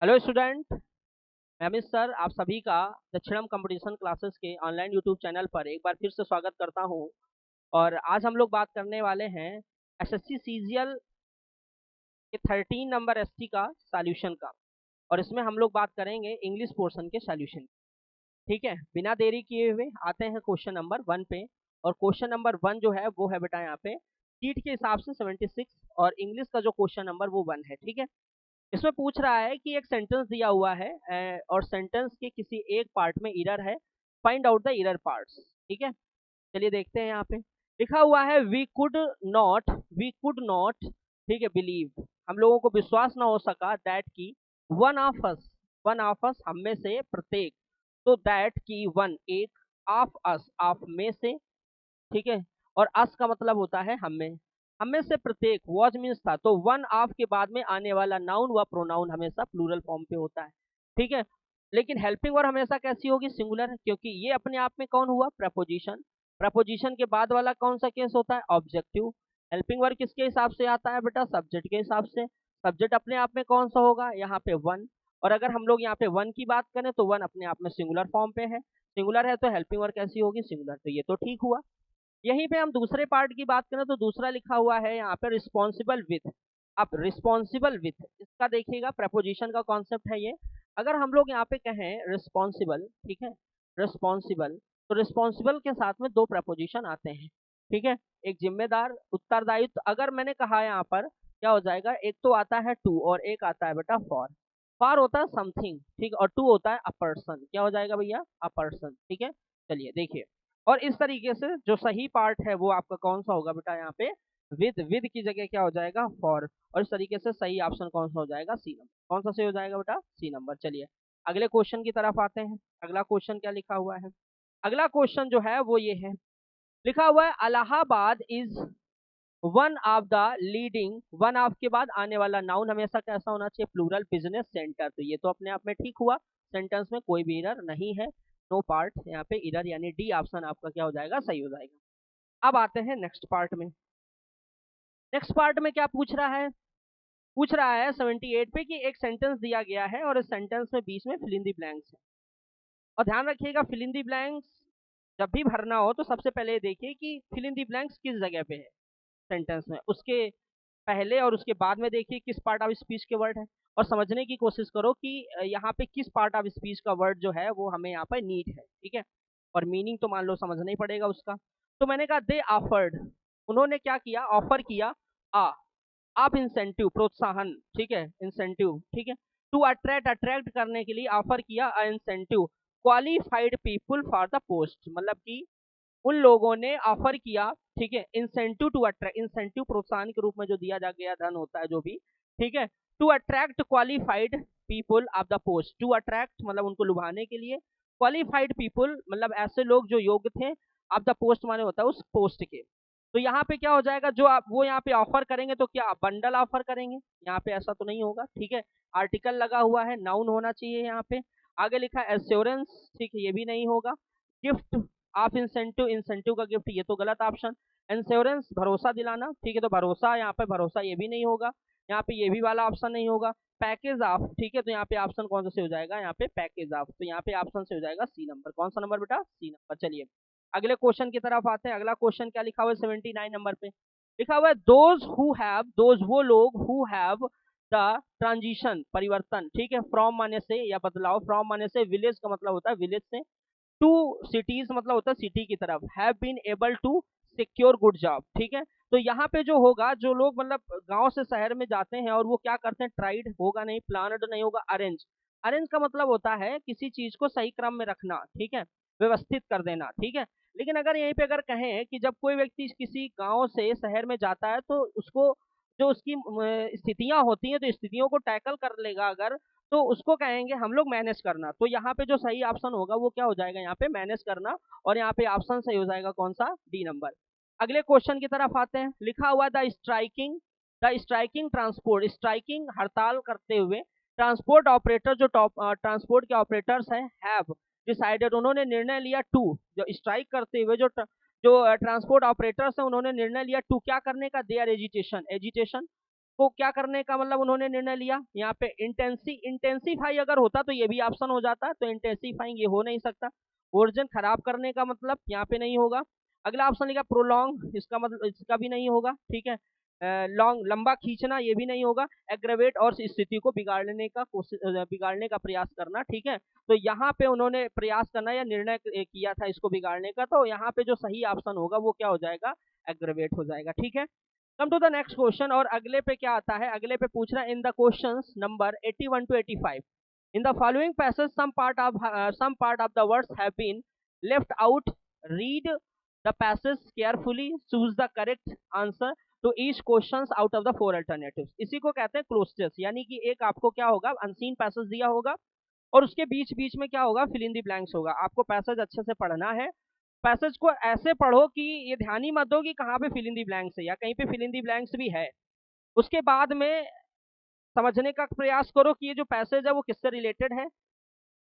Hello student, मैं Amit sir आप सभी का दक्षिणम कंपटीशन क्लासेस के ऑनलाइन यूट्यूब चैनल पर एक बार फिर से स्वागत करता हूं। और आज हम लोग बात करने वाले हैं एसएससी सीजीएल के 13 नंबर एसटी का सॉल्यूशन का। और इसमें हम लोग बात करेंगे इंग्लिश पोर्शन के सॉल्यूशन। ठीक है, बिना देरी किए हुए आते हैं क्वेश्चन नंबर 1 पे। और क्वेश्चन नंबर 1 जो है वो है बेटा यहाँ पे सीट के हिसाब से 76 और इंग्लिश का जो क्वेश्चन नंबर वो 1 है। ठीक है, इसमें पूछ रहा है कि एक सेंटेंस दिया हुआ है और सेंटेंस के किसी एक पार्ट में एरर है। Find out the error parts. ठीक है, चलिए देखते हैं। यहाँ पे लिखा हुआ है वी कुड नॉट ठीक है बिलीव, हम लोगों को विश्वास ना हो सका दैट की वन ऑफ अस हम में से प्रत्येक। तो दैट की वन एक, ऑफ अस आप में से। ठीक है, और अस का मतलब होता है हम में से प्रत्येक। वॉज मीन्स था, तो वन ऑफ के बाद में आने वाला नाउन व प्रोनाउन हमेशा प्लूरल फॉर्म पे होता है। ठीक है, लेकिन हेल्पिंग वर्ब हमेशा कैसी होगी? सिंगुलर, क्योंकि ये अपने आप में कौन हुआ? प्रपोजिशन। प्रपोजिशन के बाद वाला कौन सा केस होता है? ऑब्जेक्टिव। हेल्पिंग वर्ब किसके हिसाब से आता है बेटा? सब्जेक्ट के हिसाब से। सब्जेक्ट अपने आप में कौन सा होगा? यहाँ पे वन। और अगर हम लोग यहाँ पे वन की बात करें तो वन अपने आप में सिंगुलर फॉर्म पे है। सिंगुलर है तो हेल्पिंग वर्ब कैसी होगी? सिंगुलर। तो ये तो ठीक हुआ। यहीं पे हम दूसरे पार्ट की बात करें तो दूसरा लिखा हुआ है यहाँ पे रिस्पॉन्सिबल विथ। अब रिस्पॉन्सिबल विथ इसका देखिएगा, प्रपोजिशन का कॉन्सेप्ट है ये। अगर हम लोग यहाँ पे कहें रिस्पॉन्सिबल, ठीक है, रिस्पॉन्सिबल, तो रिस्पॉन्सिबल के साथ में दो प्रपोजिशन आते हैं। ठीक है, एक जिम्मेदार उत्तरदायित्व। अगर मैंने कहा यहाँ पर क्या हो जाएगा, एक तो आता है टू और एक आता है बेटा फॉर। फॉर होता है समथिंग, ठीक, और टू होता है अ पर्सन। क्या हो जाएगा भैया? A person. ठीक है, चलिए देखिए। और इस तरीके से जो सही पार्ट है वो आपका कौन सा होगा बेटा? यहाँ पे विद की जगह क्या हो जाएगा? फॉर। और इस तरीके से सही ऑप्शन कौन सा हो जाएगा? C number. कौन सा सही हो जाएगा बेटा? C number. चलिए अगले क्वेश्चन की तरफ आते हैं। अगला क्वेश्चन क्या लिखा हुआ है? अगला क्वेश्चन जो है वो ये है, लिखा हुआ है Allahabad is one of the leading. One of के बाद आने वाला नाउन हमेशा कैसा होना चाहिए? Plural business centre. तो ये तो अपने आप में ठीक हुआ, सेंटेंस में कोई भी एरर नहीं है। नो पार्ट यहाँ पे एरर, यानी डी ऑप्शन आपका क्या हो जाएगा? सही हो जाएगा। अब आते हैं नेक्स्ट पार्ट में। नेक्स्ट पार्ट में क्या पूछ रहा है? पूछ रहा है 78 पे कि एक सेंटेंस दिया गया है और इस सेंटेंस में बीच में फिल इन दी ब्लैंक्स है। और ध्यान रखिएगा, फिल इन दी ब्लैंक्स जब भी भरना हो तो सबसे पहले देखिए कि फिल इन दी ब्लैंक्स किस जगह पे है सेंटेंस में। उसके पहले और उसके बाद में देखिए किस पार्ट ऑफ स्पीच के वर्ड है। और समझने की कोशिश करो कि यहाँ पे किस पार्ट ऑफ स्पीच का वर्ड जो है वो हमें यहाँ पर नीड है। ठीक है, और मीनिंग तो मान लो समझना ही पड़ेगा उसका। तो मैंने कहा दे ऑफर्ड, उन्होंने क्या किया? ऑफर किया। आ आप इंसेंटिव, प्रोत्साहन। ठीक है, इंसेंटिव। ठीक है, टू अट्रैक्ट, अट्रैक्ट करने के लिए ऑफर किया incentive qualified people for the post. मतलब कि उन लोगों ने ऑफर किया, ठीक है, इंसेंटिव टू अट्रैक्ट। इंसेंटिव प्रोत्साहन के रूप में जो दिया जा गया धन होता है जो भी। ठीक है, to attract qualified people of the post. To attract मतलब उनको लुभाने के लिए, क्वालिफाइड पीपुल मतलब ऐसे लोग जो योग्य थे, ऑफ द पोस्ट माने होता है उस पोस्ट के। तो यहाँ पे क्या हो जाएगा? जो आप वो यहाँ पे ऑफर करेंगे तो क्या बंडल ऑफर करेंगे? यहाँ पे ऐसा तो नहीं होगा। ठीक है, आर्टिकल लगा हुआ है, नाउन होना चाहिए यहाँ पे। आगे लिखा है एश्योरेंस, ठीक है, ये भी नहीं होगा। गिफ्ट ऑफ इंसेंटिव, इंसेंटिव का गिफ्ट, ये तो गलत ऑप्शन। इंश्योरेंस भरोसा दिलाना, ठीक है, तो भरोसा, यहाँ पे भरोसा ये भी नहीं होगा। यहाँ पे ये भी वाला ऑप्शन नहीं होगा। पैकेज ऑफ, ठीक है, तो यहाँ पे ऑप्शन कौन सा से हो जाएगा? यहाँ पे पैकेज ऑफ। तो यहाँ पे ऑप्शन से हो जाएगा सी नंबर। कौन सा नंबर बेटा? C number. चलिए अगले क्वेश्चन की तरफ आते हैं। अगला क्वेश्चन क्या लिखा हुआ है? 79 नंबर पे लिखा हुआ है दोज हु हैव, दोज वो लोग, हु हैव द ट्रांजिशन परिवर्तन, ठीक है, फ्रॉम माने से या बदलाव, फ्रॉम माने से, विलेज का मतलब होता है विलेज से, टू सिटीज मतलब होता है सिटी की तरफ, have been able to secure good job. ठीक है, तो यहाँ पे जो होगा, जो लोग मतलब गांव से शहर में जाते हैं और वो क्या करते हैं? ट्राइड होगा नहीं, प्लानड नहीं होगा, अरेंज। अरेंज का मतलब होता है किसी चीज को सही क्रम में रखना, ठीक है, व्यवस्थित कर देना। ठीक है, लेकिन अगर यहीं पे अगर कहें कि जब कोई व्यक्ति किसी गांव से शहर में जाता है तो उसको जो उसकी स्थितियां होती हैं तो स्थितियों को टैकल कर लेगा अगर, तो उसको कहेंगे हम लोग मैनेज करना। तो यहाँ पे जो सही ऑप्शन होगा वो क्या हो जाएगा? यहाँ पे मैनेज करना। और यहाँ पे ऑप्शन सही हो जाएगा कौन सा? D number. अगले क्वेश्चन की तरफ आते हैं। लिखा हुआ द स्ट्राइकिंग ट्रांसपोर्ट, स्ट्राइकिंग हड़ताल करते हुए ट्रांसपोर्ट ऑपरेटर, जो टॉप ट्रांसपोर्ट के ऑपरेटर्स हैं, हैव डिसाइडेड, उन्होंने निर्णय लिया, टू जो स्ट्राइक करते हुए जो ट्रांसपोर्ट ऑपरेटर्स हैं उन्होंने निर्णय लिया टू क्या करने का? देयर एजिटेशन, एजिटेशन को क्या करने का मतलब उन्होंने निर्णय लिया। यहाँ पे इंटेंसीफाई अगर होता तो ये भी ऑप्शन हो जाता, तो इंटेंसीफाइंग ये हो नहीं सकता। ओरिजिन खराब करने का मतलब यहाँ पे नहीं होगा। अगला ऑप्शन लिखा प्रोलॉन्ग, इसका मतलब इसका भी नहीं होगा, ठीक है। लॉन्ग, लंबा खींचना, ये भी नहीं होगा। एग्रेवेट और स्थिति को बिगाड़ने का प्रयास करना, ठीक है। तो यहाँ पे उन्होंने प्रयास करना या निर्णय किया था इसको बिगाड़ने का, तो यहाँ पे जो सही ऑप्शन होगा वो क्या हो जाएगा, एग्रेवेट हो जाएगा, ठीक है। Come to the next question, और अगले पे क्या आता है, अगले पे पूछ रहा है इन the questions number 81 to 85 in the following passage some part of the words have been left out. Read the passage carefully, choose the correct answer to each questions out of the four alternatives. इसी को कहते हैं closes, यानी कि एक आपको क्या होगा, अनसीन पैसेज दिया होगा और उसके बीच बीच में क्या होगा, फिल इन द ब्लैंक्स होगा। आपको पैसेज अच्छे से पढ़ना है, पैसेज को ऐसे पढ़ो कि ये ध्यान ही मत दो कि कहाँ पे फिल इन दी ब्लैंक्स है या कहीं पे फिल इन दी ब्लैंक्स भी है। उसके बाद में समझने का प्रयास करो कि ये जो पैसेज है वो किससे रिलेटेड है,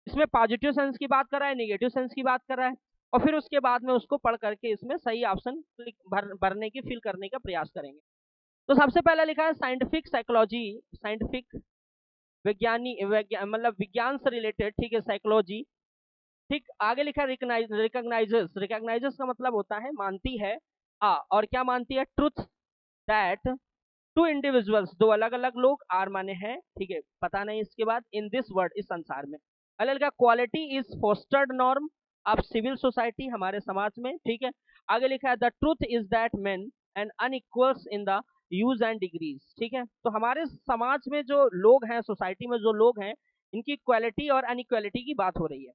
इसमें पॉजिटिव सेंस की बात कर रहा है, नेगेटिव सेंस की बात कर रहा है, और फिर उसके बाद में उसको पढ़ करके इसमें सही ऑप्शन भरने की, फिल करने का प्रयास करेंगे। तो सबसे पहले लिखा है साइंटिफिक साइकोलॉजी, साइंटिफिक मतलब विज्ञान से रिलेटेड, ठीक है, साइकोलॉजी, ठीक। आगे लिखा रिकॉग्नाइजेस का मतलब होता है मानती है, और क्या मानती है, ट्रुथ दैट टू इंडिविजुअल्स, दो अलग अलग लोग, आर माने हैं, ठीक है, पता नहीं इसके बाद, इन दिस वर्ल्ड, इस संसार में। अगले लिखा quality is fostered norm of civil society, हमारे समाज में, ठीक है। आगे लिखा है the truth is that men and unequals in the use and degrees, ठीक है। तो हमारे समाज में जो लोग हैं, सोसाइटी में जो लोग हैं, इनकी क्वालिटी और अनइक्वालिटी की बात हो रही है।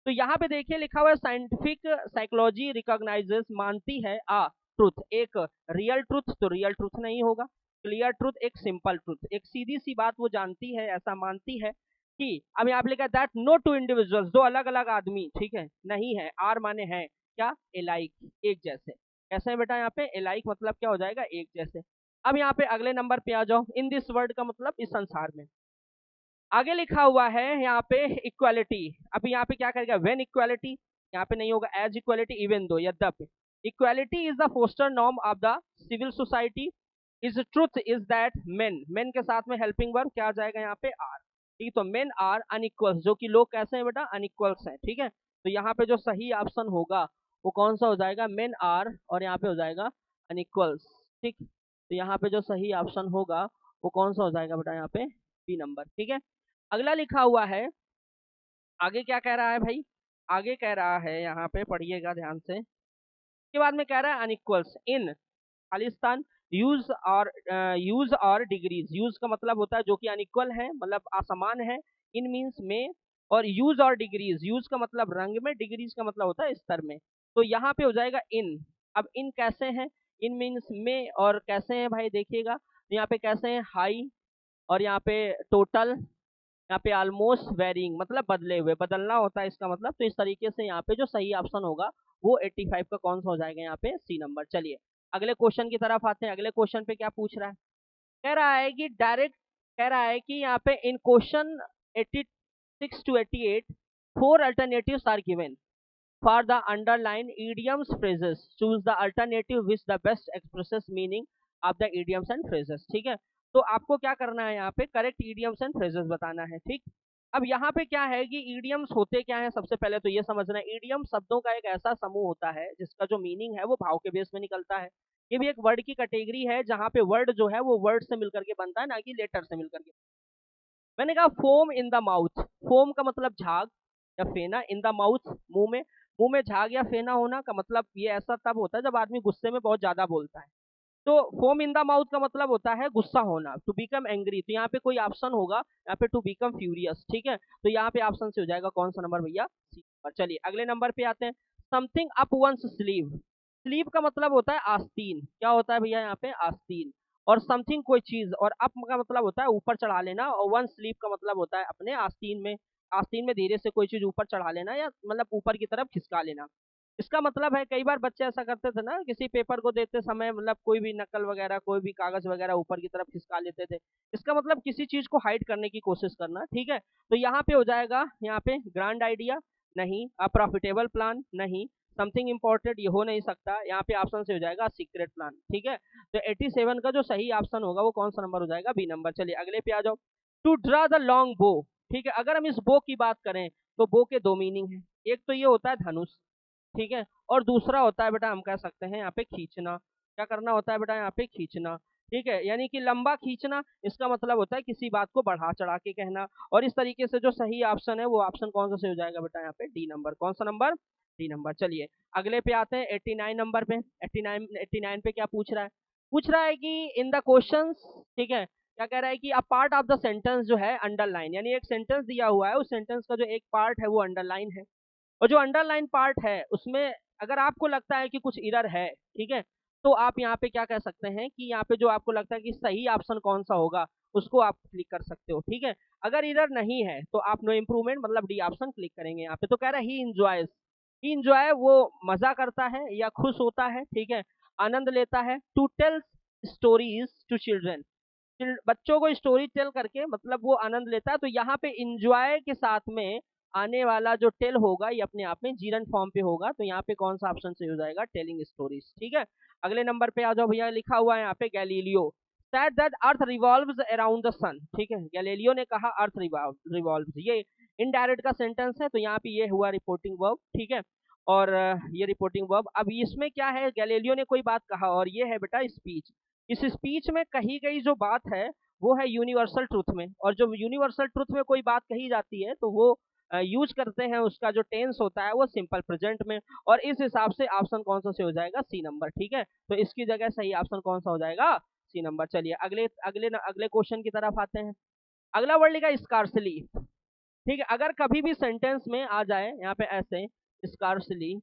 तो यहाँ पे देखिए लिखा हुआ है साइंटिफिक साइकोलॉजी रिकॉग्नाइजेस, मानती है ट्रुथ, एक रियल ट्रुथ, तो रियल ट्रुथ नहीं होगा। क्लियर ट्रुथ, एक सिंपल ट्रुथ, एक सीधी सी बात वो जानती है, ऐसा मानती है कि, अब यहाँ पे लिखा है दैट नो टू इंडिविजुअल्स, दो अलग अलग आदमी, ठीक है, नहीं है, आर माने है क्या, एलाइक, एक जैसे। कैसे है बेटा, यहाँ पे एलाइक मतलब क्या हो जाएगा, एक जैसे। अब यहाँ पे अगले नंबर पे आ जाओ, इन दिस वर्ल्ड का मतलब इस संसार में। आगे लिखा हुआ है यहाँ पे इक्वालिटी, अब यहाँ पे क्या करेगा, व्हेन इक्वालिटी, यहाँ पे नहीं होगा एज इक्वालिटी, इवन दो, यद्यपि। Equality is the foster norm of the civil society, is truth is that men, men के साथ में हेल्पिंग वर्ब क्या आ जाएगा यहाँ पे, आर, ठीक। तो मेन आर अनइक्वल्स, जो कि लोग कैसे हैं बेटा, अनइक्वल्स हैं, ठीक है। तो यहाँ पे जो सही ऑप्शन होगा वो कौन सा हो जाएगा, मेन आर, और यहाँ पे हो जाएगा अनइक्वल्स, ठीक। तो यहाँ पे जो सही ऑप्शन होगा वो कौन सा हो जाएगा बेटा, यहाँ पे बी नंबर, ठीक है। अगला लिखा हुआ है, आगे क्या कह रहा है भाई, आगे कह रहा है, यहाँ पे पढ़िएगा ध्यान से, के बाद में कह रहा है अनइक्वल्स इन खालिस्तान यूज और डिग्रीज, यूज का मतलब होता है जो कि अनइक्वल है, मतलब असमान है, इन मीन्स में, और यूज और डिग्रीज, यूज का मतलब रंग में, डिग्रीज का मतलब होता है स्तर में। तो यहाँ पे हो जाएगा इन। अब इन कैसे हैं, इन मीन्स में, और कैसे हैं भाई देखिएगा, यहाँ पे कैसे हैं, हाई, और यहाँ पे टोटल, यहाँ पे ऑलमोस्ट वेरिंग मतलब बदले हुए, बदलना होता है इसका मतलब। तो इस तरीके से यहाँ पे जो सही ऑप्शन होगा वो 85 का कौन सा हो जाएगा, यहाँ पे सी नंबर। चलिए अगले क्वेश्चन की तरफ आते हैं। अगले क्वेश्चन पे क्या पूछ रहा है, कह रहा है कि डायरेक्ट, कह रहा है कि यहाँ पे in question 86 to 88 four alternatives are given for the underline idioms phrases, choose the alternative which the best expresses meaning of the idioms and phrases, ठीक है। तो आपको क्या करना है, यहाँ पे करेक्ट idioms and phrases बताना है, ठीक। अब यहाँ पे क्या है कि idioms होते क्या है, सबसे पहले तो ये समझना है, idiom शब्दों का एक ऐसा समूह होता है जिसका जो मीनिंग है वो भाव के बेस में निकलता है। ये भी एक वर्ड की कैटेगरी है जहाँ पे वर्ड जो है वो वर्ड से मिलकर के बनता है, ना कि लेटर से मिलकर के। मैंने कहा foam in the mouth, foam का मतलब झाग या फेना, इन द माउथ मुंह में, मुंह में झाग या फेना होना का मतलब ये ऐसा तब होता है जब आदमी गुस्से में बहुत ज्यादा बोलता है। तो फोम इन द माउथ का मतलब होता है गुस्सा होना, टू बिकम एंग्री। तो यहाँ पे कोई ऑप्शन होगा, यहाँ पे टू बिकम फ्यूरियस, ठीक है। तो यहाँ पे ऑप्शन से हो जाएगा कौन सा नंबर भैया, सी नंबर। चलिए अगले नंबर पे आते हैं, something up one's sleeve, sleeve का मतलब होता है आस्तीन, क्या होता है भैया यहाँ पे, आस्तीन। और समथिंग कोई चीज, और अप का मतलब होता है ऊपर चढ़ा लेना, और वन स्लीव का मतलब होता है अपने आस्तीन में, आस्तीन में धीरे से कोई चीज ऊपर चढ़ा लेना या मतलब ऊपर की तरफ खिसका लेना। इसका मतलब है, कई बार बच्चे ऐसा करते थे ना, किसी पेपर को देते समय मतलब कोई भी नकल वगैरह, कोई भी कागज वगैरह ऊपर की तरफ खिसका लेते थे। इसका मतलब किसी चीज को हाइड करने की कोशिश करना, ठीक है। तो यहाँ पे हो जाएगा, यहाँ पे ग्रैंड आइडिया नहीं, प्रॉफिटेबल प्लान नहीं, समथिंग इम्पोर्टेंट, ये हो नहीं सकता। यहाँ पे ऑप्शन से हो जाएगा सीक्रेट प्लान। ठीक है, तो 87 का जो सही ऑप्शन होगा वो कौन सा नंबर हो जाएगा? B number. चलिए अगले पे आ जाओ। टू ड्रा द लॉन्ग बो। ठीक है, अगर हम इस बो की बात करें तो बो के दो मीनिंग है। एक तो ये होता है धनुष, ठीक है, और दूसरा होता है बेटा हम कह सकते हैं यहाँ पे खींचना। क्या करना होता है बेटा? यहाँ पे खींचना। ठीक है, यानी कि लंबा खींचना, इसका मतलब होता है किसी बात को बढ़ा चढ़ा के कहना। और इस तरीके से जो सही ऑप्शन है वो ऑप्शन कौन सा से हो जाएगा बेटा? यहाँ पे डी नंबर। कौन सा नंबर? D number. चलिए अगले पे आते हैं 89 नंबर पे। 89 पे क्या पूछ रहा है? पूछ रहा है कि इन द क्वेश्चंस, ठीक है, क्या कह रहा है कि a part of the sentence जो है अंडरलाइन, यानी एक सेंटेंस दिया हुआ है, उस सेंटेंस का जो एक पार्ट है वो अंडरलाइन है। और जो अंडरलाइन पार्ट है उसमें अगर आपको लगता है कि कुछ एरर है, ठीक है, तो आप यहाँ पे क्या कह सकते हैं कि यहाँ पे जो आपको लगता है कि सही ऑप्शन कौन सा होगा उसको आप क्लिक कर सकते हो। ठीक है, अगर एरर नहीं है तो आप नो इम्प्रूवमेंट मतलब डी ऑप्शन क्लिक करेंगे यहाँ पे। तो कह रहा है ही इंजॉयज, ही इंजॉय वो मजा करता है या खुश होता है, ठीक है, आनंद लेता है, to tell stories to children, बच्चों को स्टोरी टेल करके मतलब वो आनंद लेता है। तो यहाँ पे इंजॉय के साथ में आने वाला जो टेल होगा ये अपने आप में जीरन फॉर्म पे होगा। तो यहाँ पे कौन सा ऑप्शन से हो जाएगा? Telling stories. ठीक है, अगले नंबर पे आ जाओ भैया। लिखा हुआ है यहाँ पे Galileo said that earth revolves around the sun. ठीक है, गैलीलियो ने कहा अर्थ रिवॉल्व्स, ये इनडायरेक्ट का सेंटेंस है, तो यहाँ पे ये हुआ रिपोर्टिंग वर्ब। ठीक है, और ये रिपोर्टिंग वर्ब। अब इसमें क्या है? गैलीलियो ने कोई बात कहा और ये है बेटा स्पीच। इस स्पीच में कही गई जो बात है वो है यूनिवर्सल ट्रुथ में, और जो यूनिवर्सल ट्रुथ में कोई बात कही जाती है तो वो यूज करते हैं, उसका जो टेंस होता है वो सिंपल प्रेजेंट में। और इस हिसाब से ऑप्शन कौन सा से हो जाएगा? C number. ठीक है, तो इसकी जगह सही ऑप्शन कौन सा हो जाएगा? C number. चलिए अगले अगले अगले क्वेश्चन की तरफ आते हैं। अगला वर्ड लिखा स्कार्सली। ठीक है, अगर कभी भी सेंटेंस में आ जाए यहाँ पे ऐसे स्कार्सली,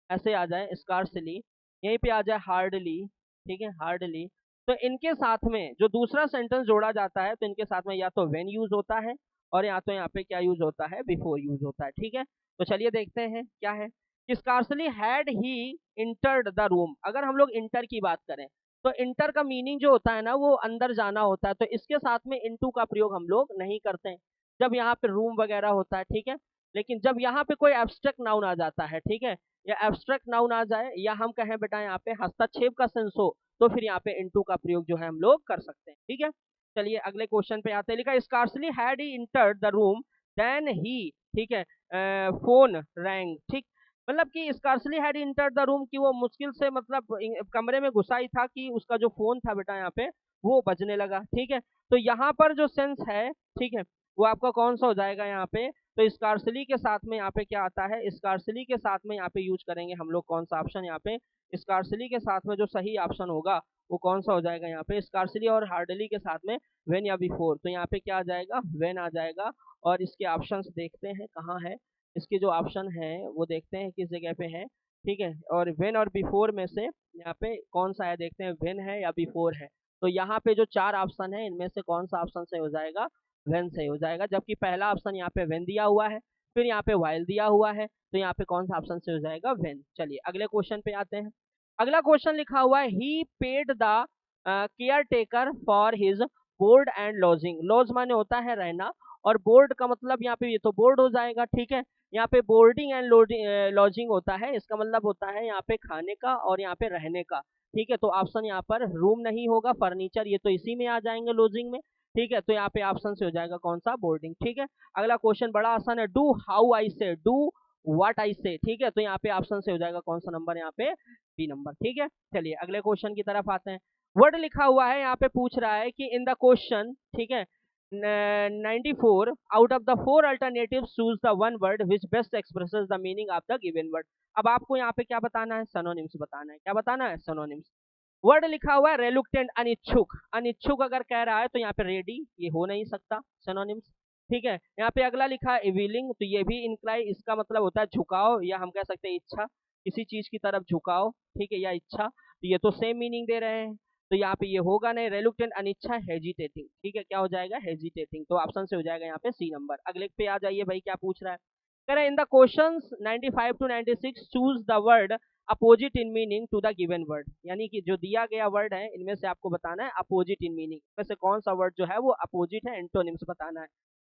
ऐसे आ जाए स्कार्सली, यहीं पे आ जाए हार्डली, ठीक है, हार्डली, तो इनके साथ में जो दूसरा सेंटेंस जोड़ा जाता है तो इनके साथ में या तो व्हेन यूज होता है और या तो यहाँ पे क्या यूज होता है? बिफोर यूज होता है। ठीक है, तो चलिए देखते हैं क्या है। Scarcely had he entered the room. अगर हम लोग इंटर की बात करें तो इंटर का मीनिंग जो होता है ना वो अंदर जाना होता है, तो इसके साथ में इनटू का प्रयोग हम लोग नहीं करते हैं जब यहाँ पे रूम वगैरह होता है। ठीक है, लेकिन जब यहाँ पे कोई एब्स्ट्रैक्ट नाउन आ जाता है, ठीक है, या एब्स्ट्रैक्ट नाउन आ जाए या हम कहें बेटा यहाँ पे हस्तक्षेप का सेंस हो, तो फिर यहाँ पे इनटू का प्रयोग जो है हम लोग कर सकते हैं। ठीक है, चलिए अगले क्वेश्चन पे आते हैं। लिखा scarcely had he entered the room then he, ठीक है, फोन रैंग। ठीक, मतलब कि scarcely had entered the room, कि वो मुश्किल से मतलब कमरे में घुसा ही था कि उसका जो फोन था बेटा यहाँ पे वो बजने लगा। ठीक है, तो यहाँ पर जो सेंस है, ठीक है, वो आपका कौन सा हो जाएगा यहाँ पे? तो स्कार्सली के साथ में यहाँ पे क्या आता है? स्कार्सली के साथ में यहाँ पे यूज करेंगे हम लोग कौन सा ऑप्शन? यहाँ पे स्कार्सली के साथ में जो सही ऑप्शन होगा वो कौन सा हो जाएगा? यहाँ पे स्कार्सली और हार्डली के साथ में व्हेन या बिफोर, तो यहाँ पे क्या आ जाएगा? व्हेन आ जाएगा। और इसके ऑप्शंस देखते हैं कहाँ है, इसके जो ऑप्शन है वो देखते हैं किस जगह पे है। ठीक है, और व्हेन और बिफोर में से यहाँ पे कौन सा है देखते हैं, व्हेन है या बिफोर है। तो यहाँ पे जो चार ऑप्शन है इनमें से कौन सा ऑप्शन से हो जाएगा? व्हेन से हो जाएगा, जबकि पहला ऑप्शन यहाँ पे व्हेन दिया हुआ है, फिर यहाँ पे व्हाइल दिया हुआ है, तो यहाँ पे कौन सा ऑप्शन से हो जाएगा? व्हेन। चलिए अगले क्वेश्चन पे आते हैं। अगला क्वेश्चन लिखा हुआ है he paid the caretaker for his board and lodging. Lodge माने होता है रहना, और बोर्ड का मतलब यहाँ पे ये तो बोर्ड हो जाएगा। ठीक है, यहाँ पे बोर्डिंग एंड लॉजिंग होता है, इसका मतलब होता है यहाँ पे खाने का और यहाँ पे रहने का। ठीक है, तो ऑप्शन यहाँ पर रूम नहीं होगा, फर्नीचर ये तो इसी में आ जाएंगे लॉजिंग में। ठीक है, तो यहाँ पे ऑप्शन से हो जाएगा कौन सा? बोर्डिंग। ठीक है, अगला क्वेश्चन बड़ा आसान है। डू हाउ आई से, डू व्हाट आई से। ठीक है, तो यहाँ पे ऑप्शन से हो जाएगा कौन सा नंबर? यहाँ पे बी नंबर। ठीक है, चलिए अगले क्वेश्चन की तरफ आते हैं। वर्ड लिखा हुआ है यहाँ पे, पूछ रहा है कि इन द क्वेश्चन, ठीक है, 94 out of the 4 alternative choose the one word which best expresses the meaning of the given word. अब आपको यहाँ पे क्या बताना है? सिनोनिम्स बताना है। क्या बताना है? सिनोनिम्स। वर्ड लिखा हुआ है रेलुक्टेंट, अनिच्छुक। अनिच्छुक अगर कह रहा है तो यहाँ पे रेडी, ये हो नहीं सकता, सिनोनिम्स। ठीक है, यहाँ पे अगला लिखा है विलिंग, तो ये भी इंक्लाइन, इसका मतलब होता है झुकाव, या हम कह सकते हैं इच्छा, किसी चीज की तरफ झुकाव। ठीक है, या इच्छा, तो ये तो सेम मीनिंग दे रहे हैं, तो यहाँ पे ये होगा नहीं। रेलुक्टेंट अनिच्छा, हेजिटेटिंग। ठीक है, क्या हो जाएगा? हेजिटेटिंग, तो ऑप्शन से हो जाएगा यहाँ पे सी नंबर। अगले पे आ जाइए भाई, क्या पूछ रहा है? कह रहे हैं in the questions 95 to 96 choose the word opposite in meaning to the given word, यानी कि जो दिया गया वर्ड है इनमें से आपको बताना है अपोजिट इन मीनिंग में से कौन सा वर्ड जो है वो अपोजिट है, एंटोनिम्स बताना है।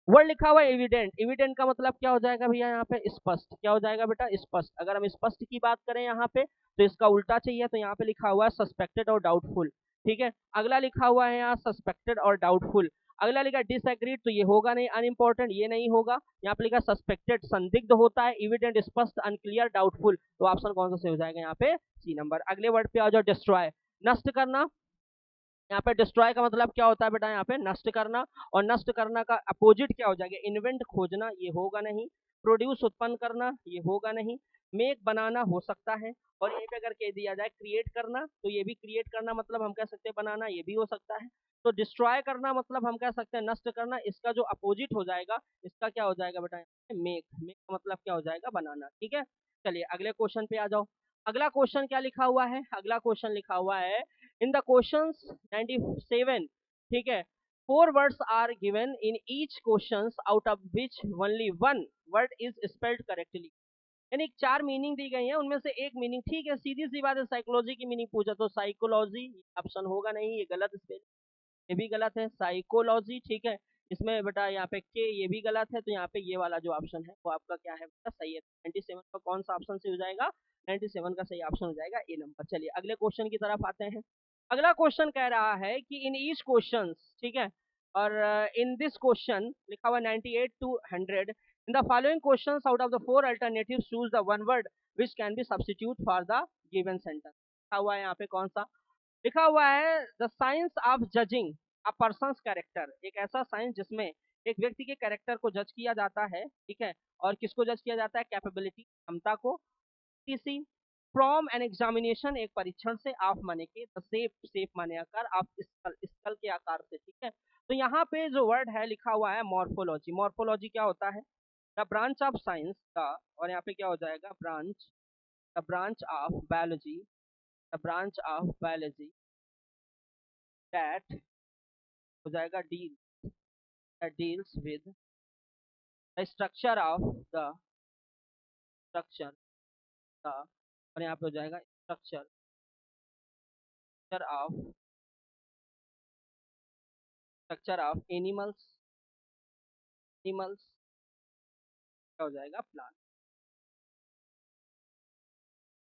वर्ड लिखा हुआ है एविडेंट, एविडेंट का मतलब क्या हो जाएगा भैया यहाँ पे स्पष्ट, क्या हो जाएगा बेटा स्पष्ट। अगर हम स्पष्ट की बात करें यहाँ पे तो इसका उल्टा चाहिए, तो यहाँ पे लिखा हुआ है सस्पेक्टेड और डाउटफुल। ठीक है, अगला लिखा हुआ है यहाँ सस्पेक्टेड और डाउटफुल। अगला लिखा डिसएग्रीड, तो ये होगा नहीं, अनइम्पोर्टेंट, ये नहीं होगा। यहाँ पे लिखा सस्पेक्टेड संदिग्ध होता है, एविडेंट स्पष्ट, अनक्लियर डाउटफुल, तो ऑप्शन कौन सा सही हो जाएगा यहाँ पे सी नंबर। अगले वर्ड पे आ जाओ डिस्ट्रॉय, नष्ट करना। यहाँ पे डिस्ट्रॉय का मतलब क्या होता है बेटा यहाँ पे नष्ट करना, और नष्ट करना का अपोजिट क्या हो जाएगा, इन्वेंट खोजना, ये होगा नहीं। प्रोड्यूस उत्पन्न करना, ये होगा नहीं। मेक बनाना हो सकता है, और ये पे अगर कह दिया जाए क्रिएट करना, तो ये भी क्रिएट करना मतलब हम कह सकते हैं बनाना, ये भी हो सकता है। तो डिस्ट्रॉय करना मतलब हम कह सकते हैं नष्ट करना, इसका जो अपोजिट हो जाएगा इसका क्या हो जाएगा बेटा मेक, मेक का मतलब क्या हो जाएगा बनाना। ठीक है, चलिए अगले क्वेश्चन पे आ जाओ। अगला क्वेश्चन क्या लिखा हुआ है, अगला क्वेश्चन लिखा हुआ है इन द क्वेश्चंस 97, ठीक है, 4 words are given in each questions out of which only one word is spelled correctly। यानी 4 मीनिंग दी गई है, उनमें से एक मीनिंग ठीक है, सीधी सी बात है, साइकोलॉजी की मीनिंग पूछा तो साइकोलॉजी ऑप्शन होगा नहीं, ये गलत स्पेल, ये भी गलत है, साइकोलॉजी। ठीक है, इसमें बेटा यहाँ पे के ये भी गलत है, तो यहाँ पे ये वाला जो ऑप्शन है वो आपका क्या है बेटा सही है। 97 का कौन सा ऑप्शन सही हो जाएगा, 97 का सही ऑप्शन हो जाएगा ए नंबर। चलिए अगले क्वेश्चन की तरफ आते हैं। अगला क्वेश्चन कह रहा है कि इन ईच क्वेश्चन, ठीक है, और इन दिस क्वेश्चन लिखा हुआ 98 to 100, in the following questions out of the 4 alternatives choose the one word which can be substitute for the given sentence. लिखा हुआ है यहाँ पे कौन सा, लिखा हुआ है the science of judging a persons character, एक ऐसा साइंस जिसमें एक व्यक्ति के कैरेक्टर को जज किया जाता है। ठीक है, और किसको जज किया जाता है, कैपेबिलिटी क्षमता को, किसी फ्रॉम एन एग्जामिनेशन एक परीक्षण से, ऑफ माने के, द शेप, शेप माने आकार, ऑफ स्कल, स्कल के आकार से। ठीक है, तो यहाँ पे जो वर्ड है लिखा हुआ है मॉर्फोलॉजी, मॉर्फोलॉजी क्या होता है, द ब्रांच ऑफ साइंस का, और यहाँ पे क्या हो जाएगा branch, the branch of biology, the branch of biology that हो जाएगा deal, that deals with the structure of the, structure the, और यहाँ पे हो जाएगा structure, of, structure of animals, animals क्या हो जाएगा प्लांट।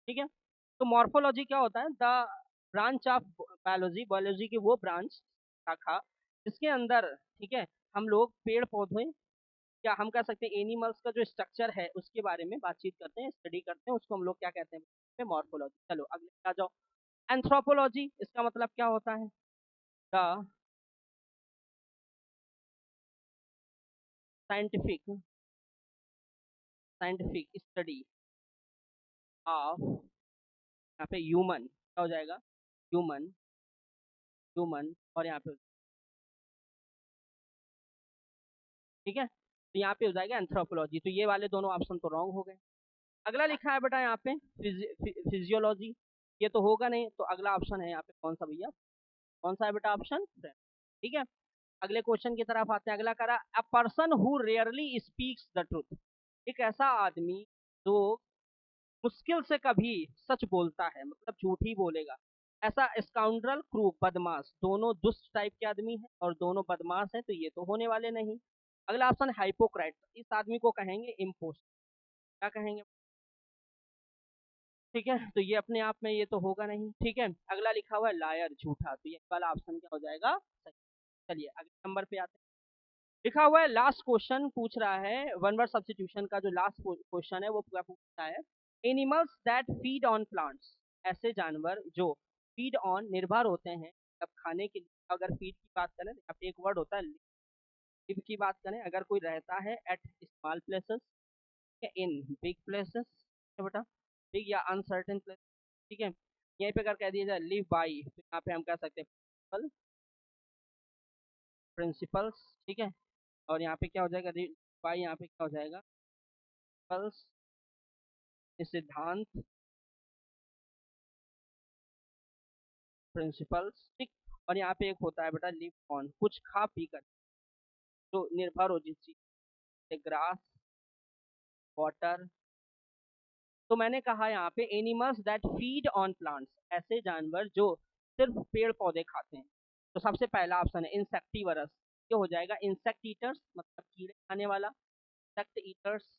ठीक है, तो मॉर्फोलॉजी क्या होता है, the branch of biology, biology की वो ब्रांच शाखा जिसके अंदर, ठीक है, हम लोग पेड़ पौधे, क्या हम कह सकते हैं एनिमल्स का जो स्ट्रक्चर है उसके बारे में बातचीत करते हैं, स्टडी करते हैं, उसको हम लोग क्या कहते हैं मॉर्फोलॉजी। चलो अगले आ जाओ, एंथ्रोपोलॉजी, इसका मतलब क्या होता है, the scientific, scientific study of, यहाँ पे ह्यूमन क्या हो जाएगा, ह्यूमन, ह्यूमन, और यहाँ पे, ठीक है, तो यहाँ पे हो जाएगा एंथ्रोपोलॉजी, तो ये वाले दोनों ऑप्शन तो रॉन्ग हो गए। अगला लिखा है बेटा यहाँ पे फिजियोलॉजी, ये तो होगा नहीं, तो अगला ऑप्शन है यहाँ पे कौन सा भैया, कौन सा है बेटा ऑप्शन, ठीक है। अगले क्वेश्चन की तरफ आते हैं, अगला करा a person who rarely speaks the truth, एक ऐसा आदमी जो मुश्किल से कभी सच बोलता है, मतलब झूठ ही बोलेगा, ऐसा स्काउंड्रल, क्रू, बदमाश, दोनों दुष्ट टाइप के आदमी है और दोनों बदमाश है, तो ये तो होने वाले नहीं। अगला ऑप्शन हाइपोक्राइट, इस आदमी को कहेंगे इम्पोस्ट, क्या कहेंगे, ठीक है, तो ये अपने आप में ये तो होगा नहीं। ठीक है, अगला लिखा हुआ है लायर, झूठा, तो ये वाला ऑप्शन क्या हो जाएगा सही। चलिए अगले नंबर पे आते हैं, लिखा हुआ है लास्ट क्वेश्चन पूछ रहा है, वन वर्ड सब्स्टिट्यूशन का जो लास्ट क्वेश्चन है वो पूरा पूछता है animals that feed on plants, ऐसे जानवर जो फीड ऑन निर्भर होते हैं, अब खाने के लिए, अगर फीड की बात करें अब एक वर्ड होता है लिव की बात करें, अगर कोई रहता है eight small places, in big places, बेटा बिग या अनसर्टेन प्लेस, ठीक है, यहीं पे अगर कह दिया जाए लिव बाई, तो यहाँ पे हम कह सकते हैं प्रिंसिपल्स, ठीक है, और यहाँ पे क्या हो जाएगा बाई, यहाँ पे क्या हो जाएगा प्रिंसिपल्स, सिद्धांत, प्रिंसिपल्स, ठीक, और यहाँ पे एक होता है बेटा लिव ऑन, कुछ खा पी कर, जो निर्भर हो जिस चीज, ग्रास, वाटर, तो मैंने कहा यहाँ पे animals that feed on plants, ऐसे जानवर जो सिर्फ पेड़ पौधे खाते हैं, तो सबसे पहला ऑप्शन है इंसेक्टिवरस, ये हो जाएगा इंसेक्ट ईटर्स, मतलब कीड़े खाने वाला, इंसेक्ट ईटर्स।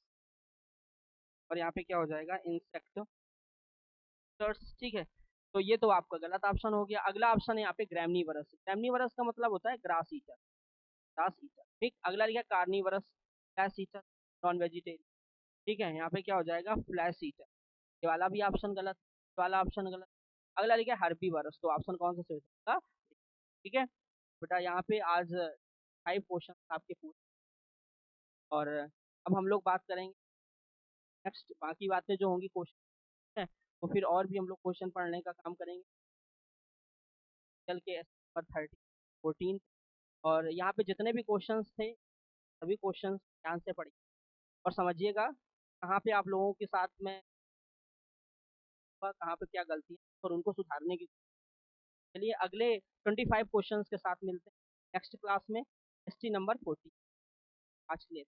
और यहाँ पे क्या हो जाएगा, इंसेक्ट ईटर्स, ठीक है। तो ये तो आपका गलत ऑप्शन हो गया। अगला ऑप्शन है यहाँ पे ग्रैमनीवरस। ग्रैमनीवरस का मतलब होता है ग्रास ईटर, ग्रास ईटर, ठीक। अगला लिखा carnivorous, flesh eater, non vegetarian, ठीक है। यहाँ पे क्या हो जाएगा, फ्लैश ईटर। ये वाला भी ऑप्शन गलत, ये वाला ऑप्शन गलत। अगला लिखा हर्बीवरस, तो ऑप्शन कौन सा सही होगा, ठीक है बेटा। यहाँ पे आज 5 क्वेश्चन आपके पूरे, और अब हम लोग बात करेंगे नेक्स्ट बाकी बातें जो होंगी क्वेश्चन है, तो फिर और भी हम लोग क्वेश्चन पढ़ने का काम करेंगे चल के नंबर 13 14। और यहाँ पे जितने भी क्वेश्चंस थे सभी क्वेश्चंस ध्यान से पढ़िए और समझिएगा कहाँ पे आप लोगों के साथ में कहाँ पे क्या गलती है और उनको सुधारने की। चलिए अगले 25 क्वेश्चंस के साथ मिलते हैं नेक्स्ट क्लास में, एस टी नंबर 40 आज के लिए।